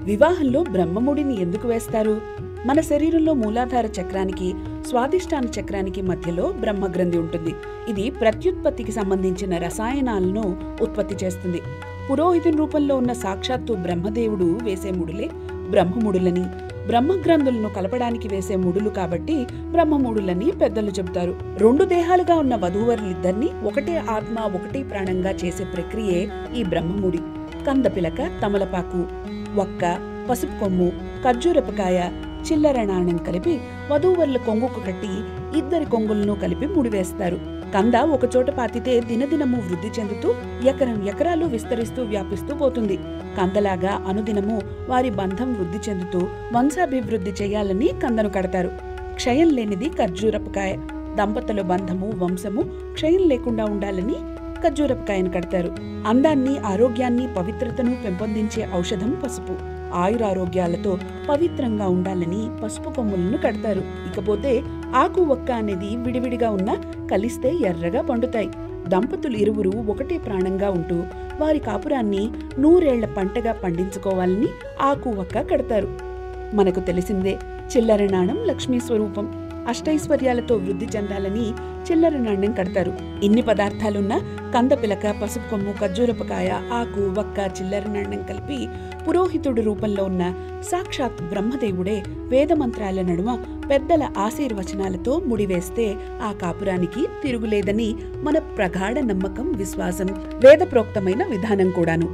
వివాహంలో బ్రహ్మముడిని ఎందుకు వేస్తారు? మన శరీరంలో మూలాధార చక్రానికి, స్వాదిష్టాన చక్రానికి మధ్యలో బ్రహ్మగ్రంథి ఉంటుంది. ఇది ప్రత్యుత్పత్తికి సంబంధించిన రసాయనాలను ఉత్పత్తి చేస్తుంది. పురోహితుని రూపంలో ఉన్న సాక్షాత్తు బ్రహ్మదేవుడు వేసే ముడులే బ్రహ్మముడులని, బ్రహ్మగ్రంథులను కలపడానికి వేసే ముడులు కాబట్టి బ్రహ్మముడులని పెద్దలు చెబుతారు. రెండు దేహాలుగా ఉన్న వధూవరులిద్దరినీ ఒకటే ఆత్మ, ఒకటే ప్రాణంగా చేసే ప్రక్రియే ఈ బ్రహ్మముడి. కందపిలక, తమలపాకు, వక్క, పసుపు కొమ్ము, ఖర్జూరపకాయ, చిల్లర నాణెం కలిపి వధూవరుల కొంగుకు కట్టి ఇద్దరి కొంగులను కలిపి ముడివేస్తారు. కంద ఒకచోట పాతితే దినదినము వృద్ధి చెందుతూ ఎకరాలు విస్తరిస్తూ వ్యాపిస్తూ పోతుంది. కందలాగా అనుదినము వారి బంధం వృద్ధి చెందుతూ వంశాభివృద్ధి చేయాలని కందను కడతారు. క్షయం లేనిది ఖర్జూరపకాయ. దంపతుల బంధము, వంశము క్షయం లేకుండా ఉండాలని ఖర్జూరపకాయను కడతారు. అందాన్ని, ఆరోగ్యాన్ని, పవిత్రతను పెంపొందించే ఔషధం పసుపు. ఆయురారోగ్యాలతో పవిత్రంగా ఉండాలని పసుపు కొమ్ములను కడతారు. ఇకపోతే ఆకు, వక్క అనేది విడివిడిగా ఉన్నా కలిస్తే ఎర్రగా పండుతాయి. దంపతులు ఇరువురు ఒకటే ప్రాణంగా ఉంటూ వారి కాపురాన్ని 100 ఏళ్ల పంటగా పండించుకోవాలని ఆకు, వక్క కడతారు. మనకు తెలిసిందే, చిల్లర నాణం లక్ష్మీ స్వరూపం. అష్టైశ్వర్యాలతో వృద్ధి చెందాలని చిల్లర నాణ్యం కడతారు. ఇన్ని పదార్థాలున్న కందపిలక, పసుపు కొమ్ము, ఖర్జూరపకాయ, ఆకు, వక్క, చిల్లర నాణ్యం కలిపి పురోహితుడు రూపంలో ఉన్న సాక్షాత్ బ్రహ్మదేవుడే వేదమంత్రాల నడుమ పెద్దల ఆశీర్వచనాలతో ముడివేస్తే ఆ కాపురానికి తిరుగులేదని మన ప్రగాఢ నమ్మకం, విశ్వాసం, వేదప్రోక్తమైన విధానం కూడాను.